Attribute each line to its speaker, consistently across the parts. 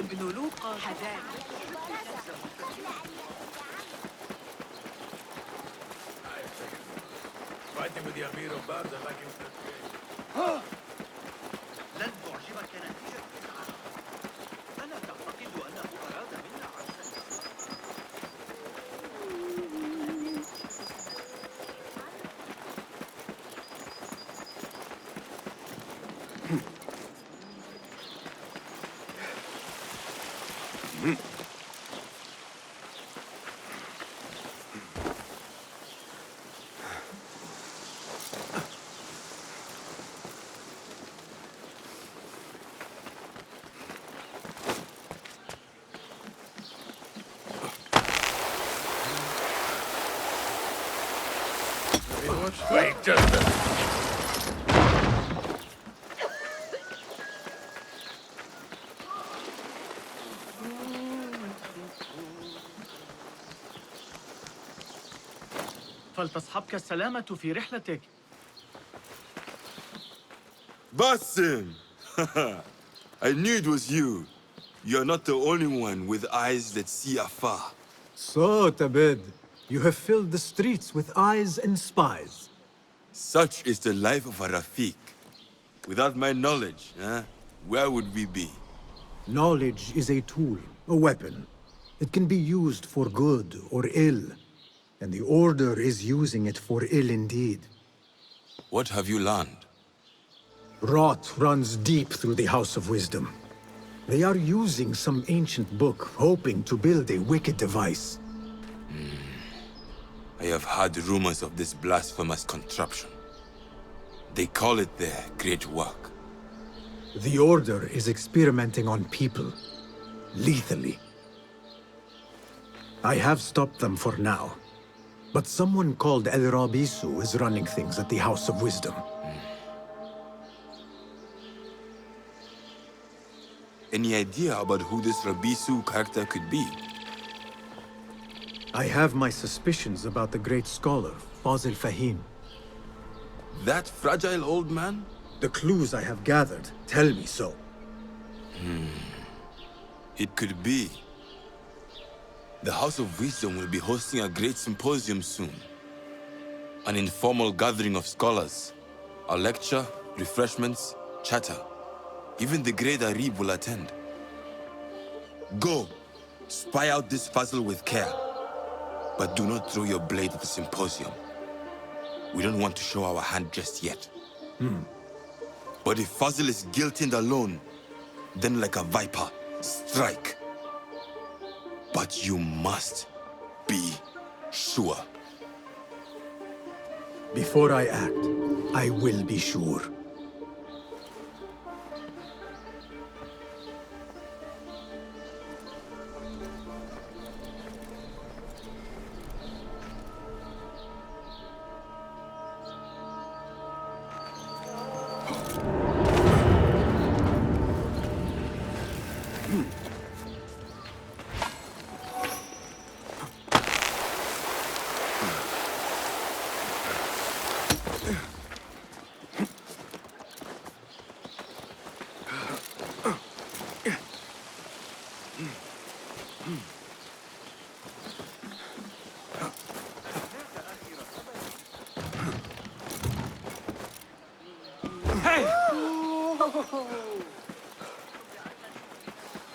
Speaker 1: ابن لوقا حذاك.
Speaker 2: Fighting with the Amir of Baghdad like in
Speaker 3: لن تعجبك نتيجة العمل. ألا تعتقد أنه أراد منا عكس
Speaker 2: Wait, just
Speaker 4: فلتصحبك السلامة في رحلتك.
Speaker 5: Basim! I knew it was you. You're not the only one with eyes that see afar.
Speaker 6: So, Tabed, you have filled the streets with eyes and spies.
Speaker 5: Such is the life of a Rafiq. Without my knowledge, where would we be?
Speaker 6: Knowledge is a tool, a weapon. It can be used for good or ill. And the Order is using it for ill indeed.
Speaker 5: What have you learned?
Speaker 6: Rot runs deep through the House of Wisdom. They are using some ancient book, hoping to build a wicked device.
Speaker 5: I have heard rumors of this blasphemous contraption. They call it their great work.
Speaker 6: The Order is experimenting on people, lethally. I have stopped them for now. But someone called El Rabisu is running things at the House of Wisdom.
Speaker 5: Any idea about who this Rabisu character could be?
Speaker 6: I have my suspicions about the great scholar, Fazil Fahim.
Speaker 5: That fragile old man?
Speaker 6: The clues I have gathered tell me so.
Speaker 5: It could be. The House of Wisdom will be hosting a great symposium soon. An informal gathering of scholars. A lecture, refreshments, chatter. Even the great Arib will attend. Go, spy out this puzzle with care. But do not throw your blade at the symposium. We don't want to show our hand just yet. But if Fazil is guilty and alone, then like a viper, strike. But you must be sure.
Speaker 6: Before I act, I will be sure.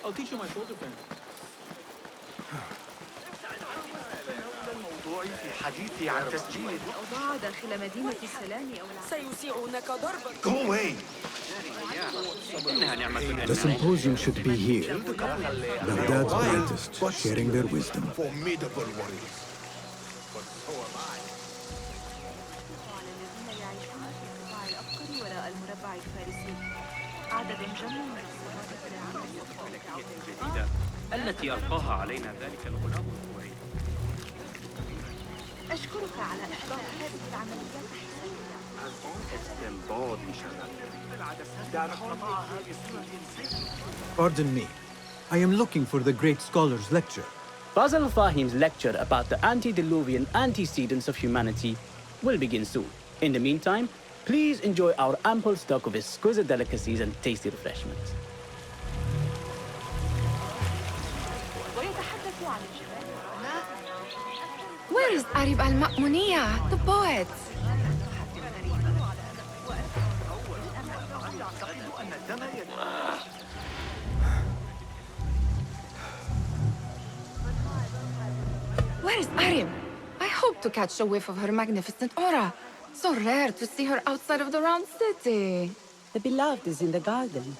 Speaker 4: I'll teach you my shoulder fence.
Speaker 3: الموضوع في حديثي عن تسجيل
Speaker 1: الأوضاع داخل مدينة السلام أو
Speaker 7: سيسيئونك ضربا.
Speaker 3: Go away!
Speaker 6: The symposium should be here. Baghdad's greatest, sharing their wisdom.
Speaker 2: formidable warriors.
Speaker 1: الذين يعيشون في قطاع الأبقر وراء المربع الفارسي. عدد جم من الصحابة الجديدة
Speaker 8: التي ألقاها علينا ذلك الغلام الكوري.
Speaker 1: أشكرك على إحضار هذه العمليات
Speaker 6: Pardon me. I am looking for the great scholar's lecture.
Speaker 9: Fazl Fahim's lecture about the antediluvian antecedents of humanity will begin soon. In the meantime, please enjoy our ample stock of exquisite delicacies and tasty refreshments.
Speaker 7: Where is Arib al-Ma'muniya, the poet? Where is Arib? I hope to catch a whiff of her magnificent aura. So rare to see her outside of the round city.
Speaker 10: The beloved is in the garden,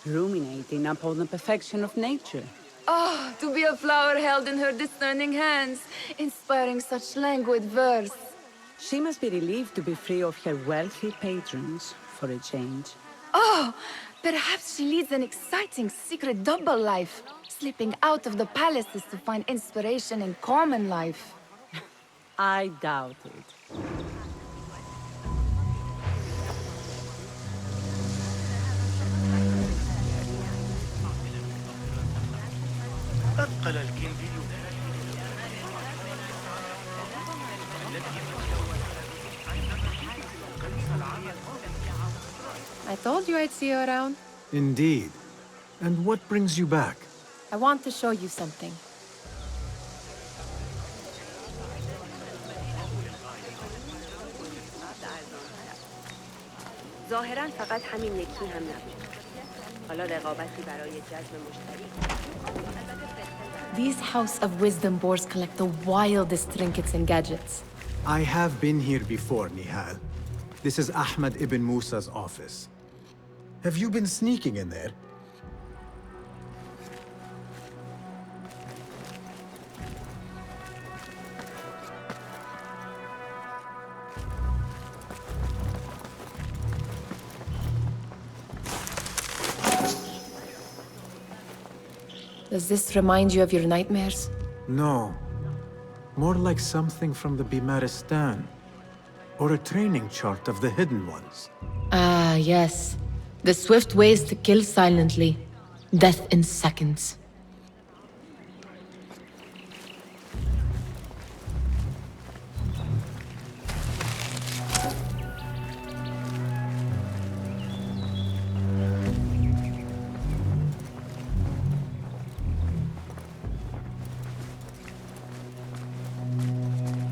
Speaker 10: ruminating upon the perfection of nature.
Speaker 7: Oh, to be a flower held in her discerning hands, inspiring such languid verse.
Speaker 10: She must be relieved to be free of her wealthy patrons, for a change.
Speaker 7: Oh, perhaps she leads an exciting secret double life, slipping out of the palaces to find inspiration in common life.
Speaker 10: I doubt it.
Speaker 3: أثقل الكندي
Speaker 11: I told you I'd see you around.
Speaker 6: Indeed. And what brings you back?
Speaker 11: I want to show you something.
Speaker 12: ظاهراً فقط همین یکی هم نبود. حالا رقابتی برای جذب مشتری.
Speaker 11: These House of Wisdom boards collect the wildest trinkets and gadgets.
Speaker 6: I have been here before, Nihal. This is Ahmed Ibn Musa's office. Have you been sneaking in there?
Speaker 11: Does this remind you of your nightmares?
Speaker 6: No. More like something from the Bimaristan. Or a training chart of the Hidden Ones.
Speaker 11: Ah, yes. The swift ways to kill silently. Death in seconds.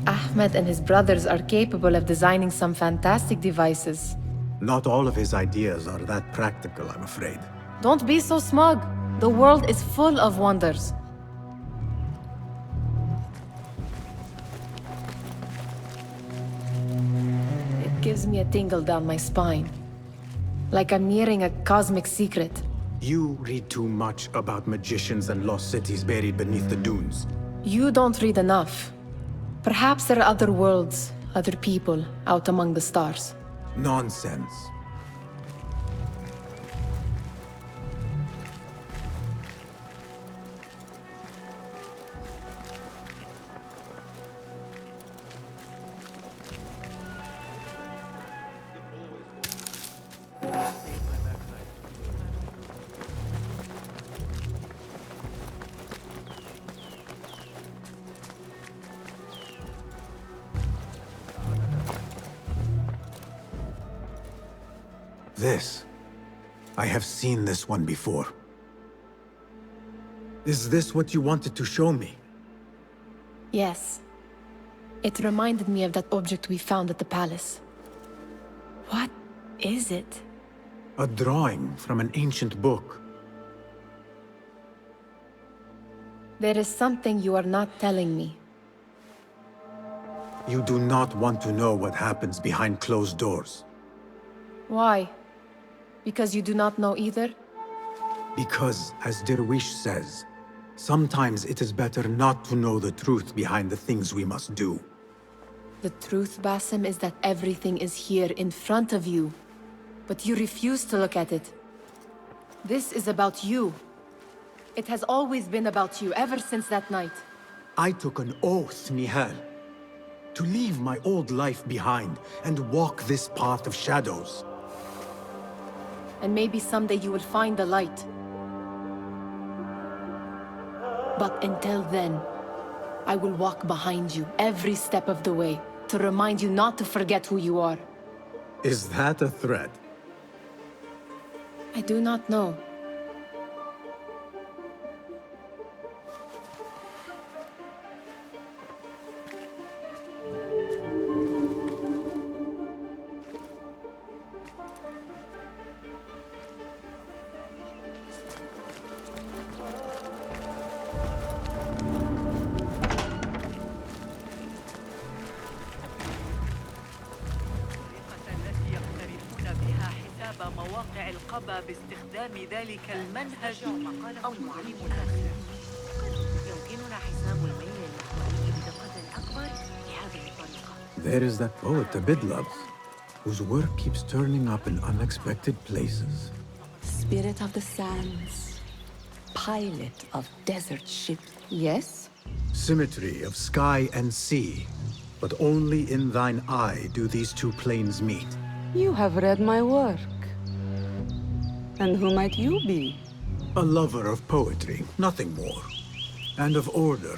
Speaker 11: Ahmed and his brothers are capable of designing some fantastic devices.
Speaker 6: Not all of his ideas are that practical, I'm afraid.
Speaker 11: Don't be so smug. The world is full of wonders. It gives me a tingle down my spine. Like I'm nearing a cosmic secret.
Speaker 6: You read too much about magicians and lost cities buried beneath the dunes.
Speaker 11: You don't read enough. Perhaps there are other worlds, other people, out among the stars.
Speaker 6: Nonsense. This. I have seen this one before. Is this what you wanted to show me?
Speaker 11: Yes. It reminded me of that object we found at the palace. What is it?
Speaker 6: A drawing from an ancient book.
Speaker 11: There is something you are not telling me.
Speaker 6: You do not want to know what happens behind closed doors.
Speaker 11: Why? Because you do not know either?
Speaker 6: Because, as Derwish says, sometimes it is better not to know the truth behind the things we must do.
Speaker 11: The truth, Basim, is that everything is here in front of you. But you refuse to look at it. This is about you. It has always been about you, ever since that night.
Speaker 6: I took an oath, Nihal, to leave my old life behind and walk this path of shadows.
Speaker 11: And maybe someday you will find the light. But until then, I will walk behind you every step of the way to remind you not to forget who you are.
Speaker 6: Is that a threat?
Speaker 11: I do not know.
Speaker 1: مواقع القبا باستخدام ذلك المنهج أو معلم آخر. يمكننا حساب الميل المحوري بدقة أكبر بهذه الطريقة.
Speaker 6: There is that poet Abid loves, whose work keeps turning up in unexpected places.
Speaker 10: Spirit of the sands, pilot of desert ships. Yes?
Speaker 6: Symmetry of sky and sea, but only in thine eye do these two planes meet.
Speaker 10: You have read my work. And who might you be?
Speaker 6: A lover of poetry, nothing more. And of order.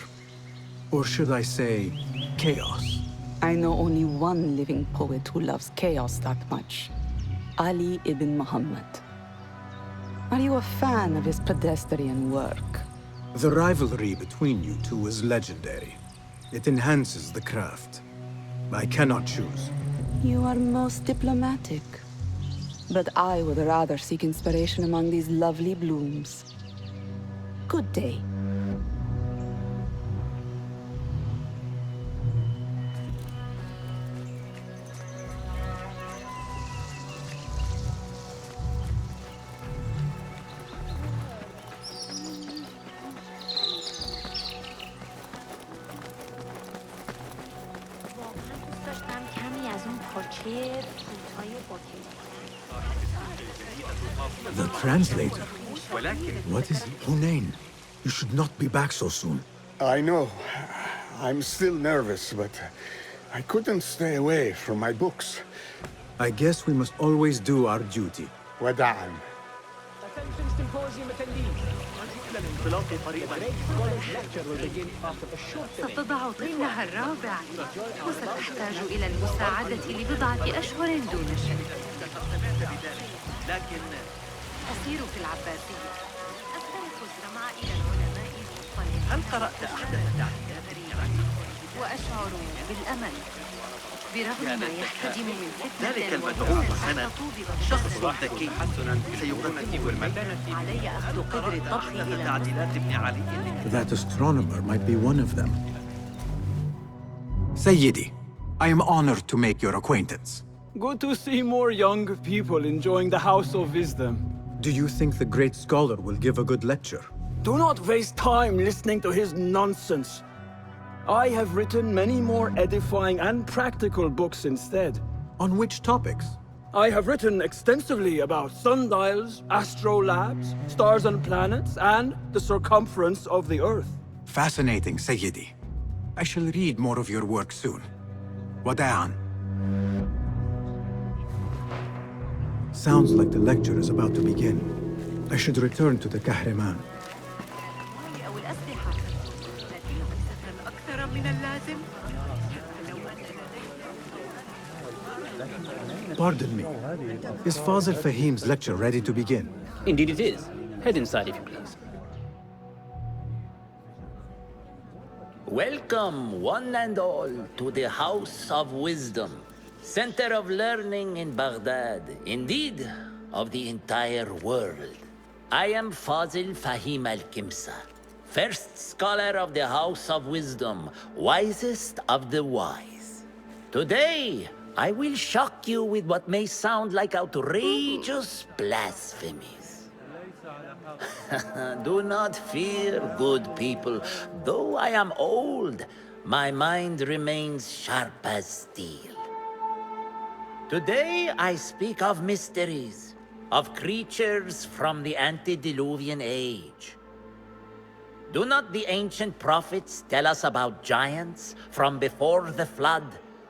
Speaker 6: Or should I say, chaos.
Speaker 10: I know only one living poet who loves chaos that much. Ali ibn Muhammad. Are you a fan of his pedestrian work?
Speaker 6: The rivalry between you two is legendary. It enhances the craft. I cannot choose.
Speaker 10: You are most diplomatic. But I would rather seek inspiration among these lovely blooms. Good day.
Speaker 6: The translator? What is it? Hunain, you should not be back so soon.
Speaker 2: I know. I'm still nervous, but I couldn't stay away from my books.
Speaker 6: I guess we must always do our duty.
Speaker 2: وداعاً.
Speaker 9: Attention symposium attendees.
Speaker 1: ستضع طينها الرابع وستحتاج إلى المساعدة لبضعة أشهر دون شك.
Speaker 3: لكن
Speaker 1: أسير في العباسية. أسترق السمع إلى العلماء المطلعين.
Speaker 3: هل قرأت أحدث تعليقات؟
Speaker 1: وأشعر بالأمل. برغم ما يحتدم من
Speaker 3: ذلك المدعو حسنا شخص ذكي سيقدم المدنة.
Speaker 1: علي أخذ قدر الطبخ إلى
Speaker 3: تعديلات ابن علي.
Speaker 6: That astronomer might be one of them. Sayyidi, I am honored to make your acquaintance.
Speaker 13: Good to see more young people enjoying the House of Wisdom.
Speaker 6: Do you think the great scholar will give a good lecture?
Speaker 13: Do not waste time listening to his nonsense. I have written many more edifying and practical books instead.
Speaker 6: On which topics?
Speaker 13: I have written extensively about sundials, astrolabes, stars and planets, and the circumference of the Earth.
Speaker 6: Fascinating, Sayyidi. I shall read more of your work soon. Wada'an. Sounds like the lecture is about to begin. I should return to the Kahraman.
Speaker 1: أو الأسلحة. لدي أكثر من اللازم.
Speaker 6: Pardon me. Is Fazil Fahim's lecture ready to begin?
Speaker 9: Indeed it is. Head inside if you please.
Speaker 14: Welcome, one and all, to the House of Wisdom, center of learning in Baghdad, indeed, of the entire world. I am Fazil Fahim al-Kimsa, first scholar of the House of Wisdom, wisest of the wise. Today, I will shock you with what may sound like outrageous blasphemies. Do not fear, good people. Though I am old, my mind remains sharp as steel. Today I speak of mysteries, of creatures from the antediluvian age. Do not the ancient prophets tell us about giants from before the flood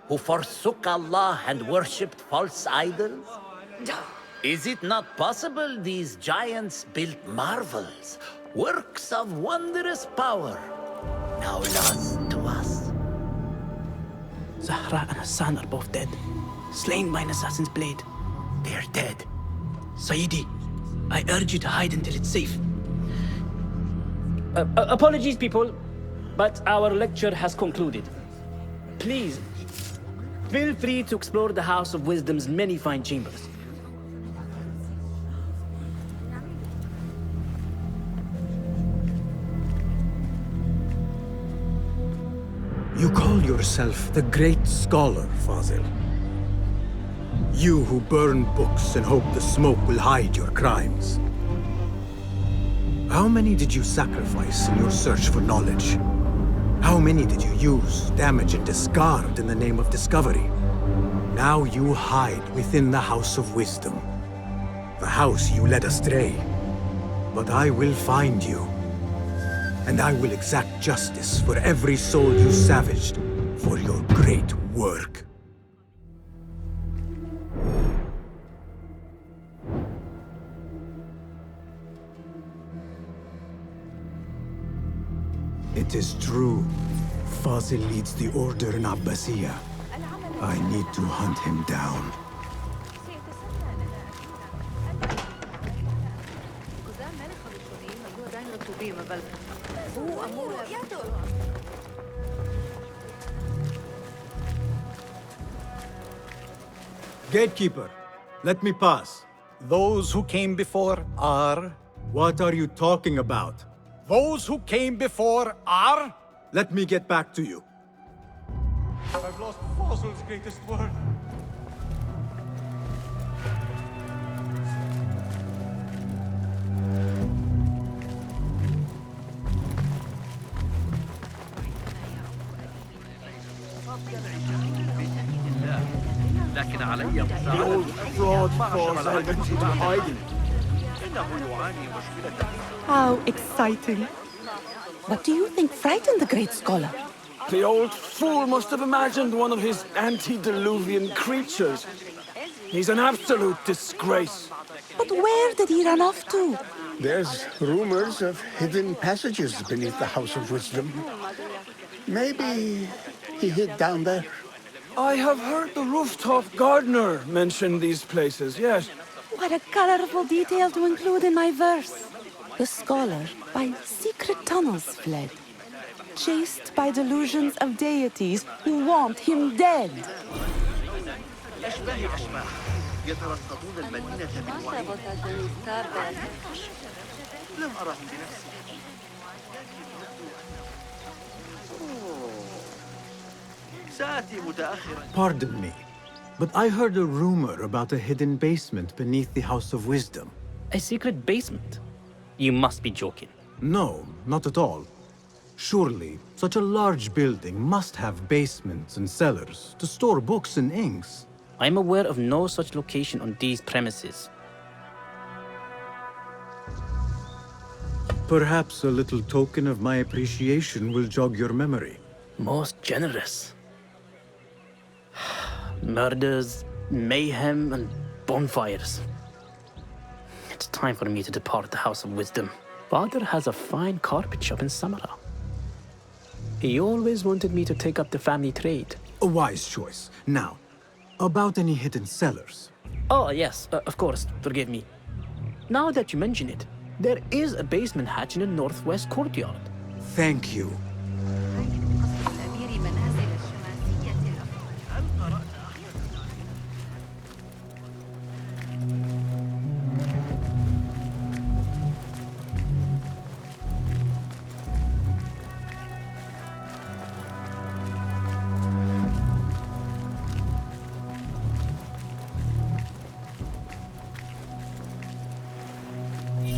Speaker 14: who forsook Allah and worshipped false idols? Is it not possible these giants built marvels, works of wondrous power, now lost to us?
Speaker 9: Zahra and Hassan are both dead, slain by an assassin's blade.
Speaker 14: They're dead.
Speaker 9: Sayyidi, I urge you to hide until it's safe. Apologies, people, but our lecture has concluded. Please, feel free to explore the House of Wisdom's many fine chambers.
Speaker 6: You call yourself the great scholar, Fazil. You who burn books and hope the smoke will hide your crimes. How many did you sacrifice in your search for knowledge? How many did you use, damage, and discard in the name of discovery? Now you hide within the House of Wisdom. The house you led astray. But I will find you. And I will exact justice for every soul you savaged for your great work. It is true. Fazil leads the Order in Abbasiyah. I need to hunt him down. Gatekeeper, let me pass.
Speaker 15: Those who came before are...
Speaker 6: What are you talking about?
Speaker 15: Those who came before are...
Speaker 6: Let me get back to you.
Speaker 15: I've lost Fazil's greatest word.
Speaker 3: لكن علي
Speaker 13: The old fraud falls into hiding.
Speaker 10: How exciting. What do you think frightened the great scholar?
Speaker 13: The old fool must have imagined one of his antediluvian creatures. He's an absolute disgrace.
Speaker 10: But where did he run off to?
Speaker 2: There's rumors of hidden passages beneath the House of Wisdom. Maybe he hid down there.
Speaker 13: I have heard the rooftop gardener mention these places, yes.
Speaker 10: What a colorful detail to include in my verse. The scholar by secret tunnels fled, chased by delusions of deities who want him dead.
Speaker 3: يترقبون المدينة بالوعي. لم أرهم بنفسي. سآتي متأخرا.
Speaker 6: Pardon me, but I heard a rumor about a hidden basement beneath the House of Wisdom.
Speaker 9: A secret basement? You must be joking.
Speaker 6: No, not at all. Surely, such a large building must have basements and cellars to store books and inks.
Speaker 9: I'm aware of no such location on these premises.
Speaker 6: Perhaps a little token of my appreciation will jog your memory.
Speaker 9: Most generous. Murders, mayhem, and bonfires. It's time for me to depart the House of Wisdom. Father has a fine carpet shop in Samarra. He always wanted me to take up the family trade.
Speaker 6: A wise choice. Now, about any hidden cellars?
Speaker 9: Oh, yes, of course, forgive me. Now that you mention it, there is a basement hatch in the northwest courtyard.
Speaker 6: Thank you.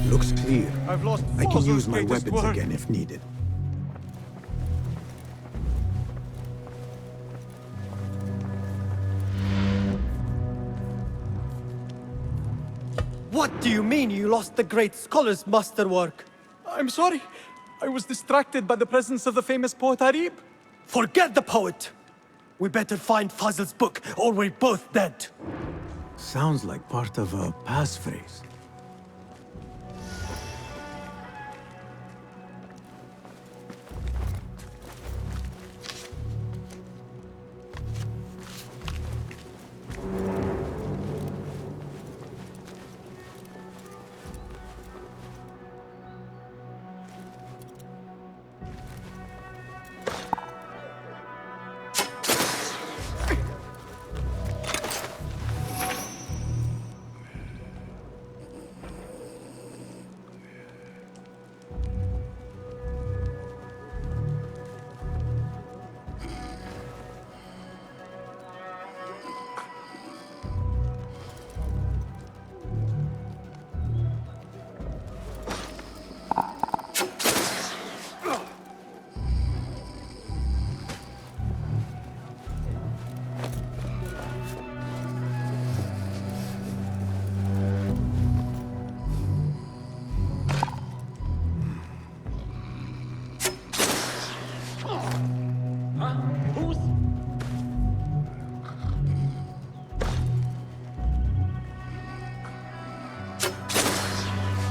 Speaker 6: Looks clear.
Speaker 15: I've lost
Speaker 6: I can
Speaker 15: Fazil's
Speaker 6: use my
Speaker 15: greatest
Speaker 6: weapons
Speaker 15: word.
Speaker 6: again if needed.
Speaker 16: What do you mean you lost the great scholar's masterwork?
Speaker 15: I'm sorry. I was distracted by the presence of the famous poet Arib.
Speaker 16: Forget the poet! We better find Fazil's book, or we're both dead.
Speaker 6: Sounds like part of a passphrase.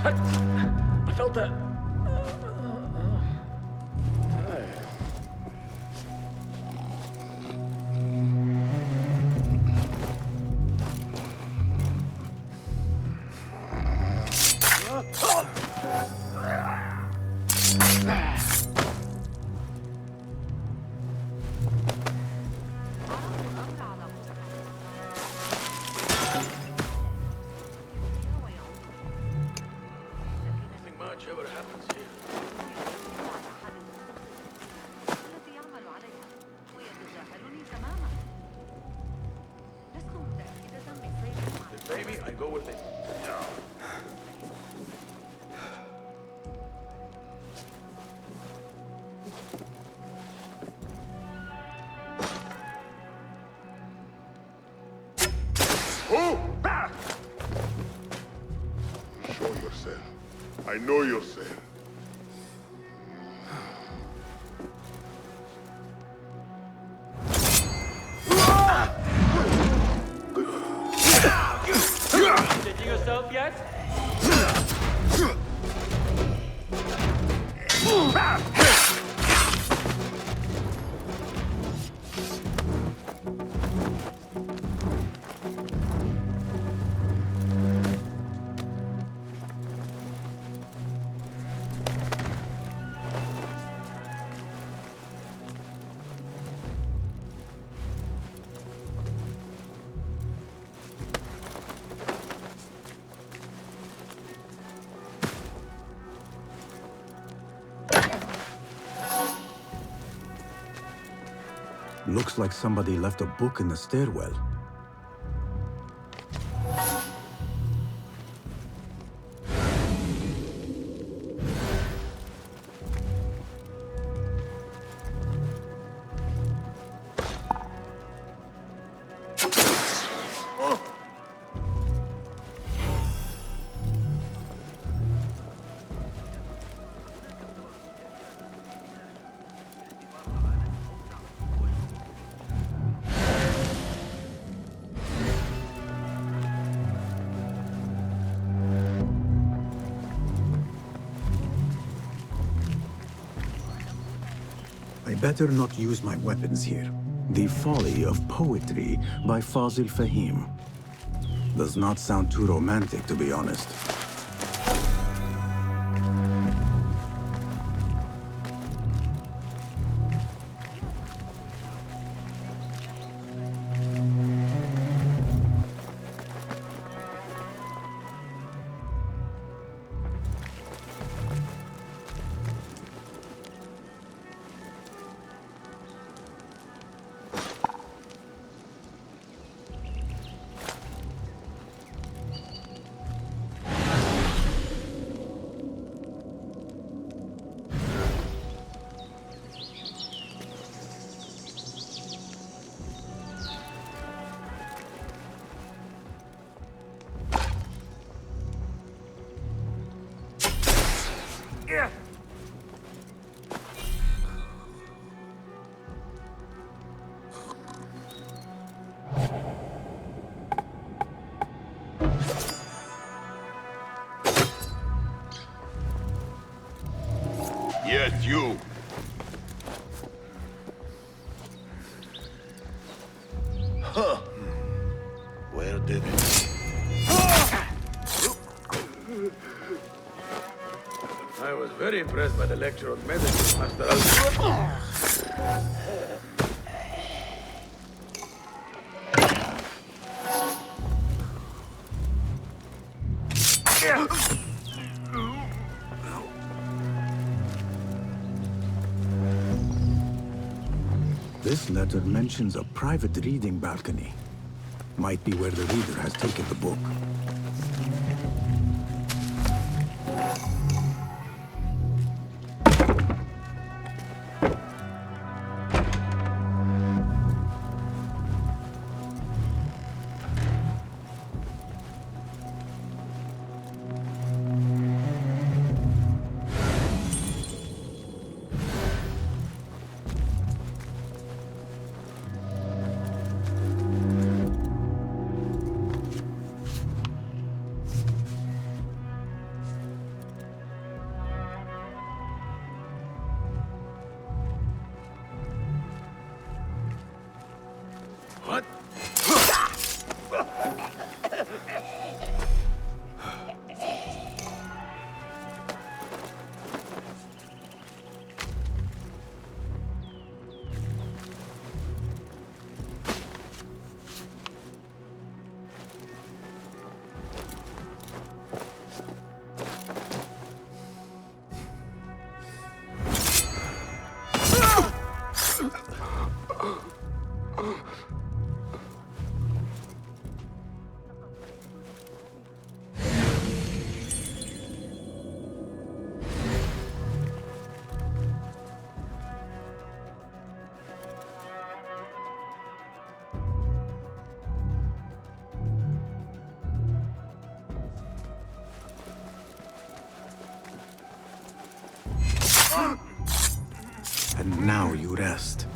Speaker 13: I felt that.
Speaker 17: Show yourself. I know yourself.
Speaker 8: Stitching yourself yet?
Speaker 6: Looks like somebody left a book in the stairwell. I better not use my weapons here. The Folly of Poetry by Fazil Fahim. Does not sound too romantic, to be honest.
Speaker 17: Yes, you. Huh. Where did it?
Speaker 13: I was very impressed by the lecture on medicine, Master Al.
Speaker 6: This letter mentions a private reading balcony. Might be where the reader has taken the book. and now you rest.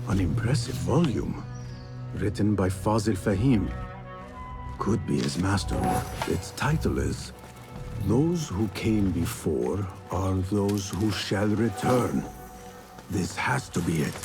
Speaker 6: An impressive volume, written by Fazil Fahim. Could be his masterwork. Its title is, "Those who came before are those who shall return." This has to be it.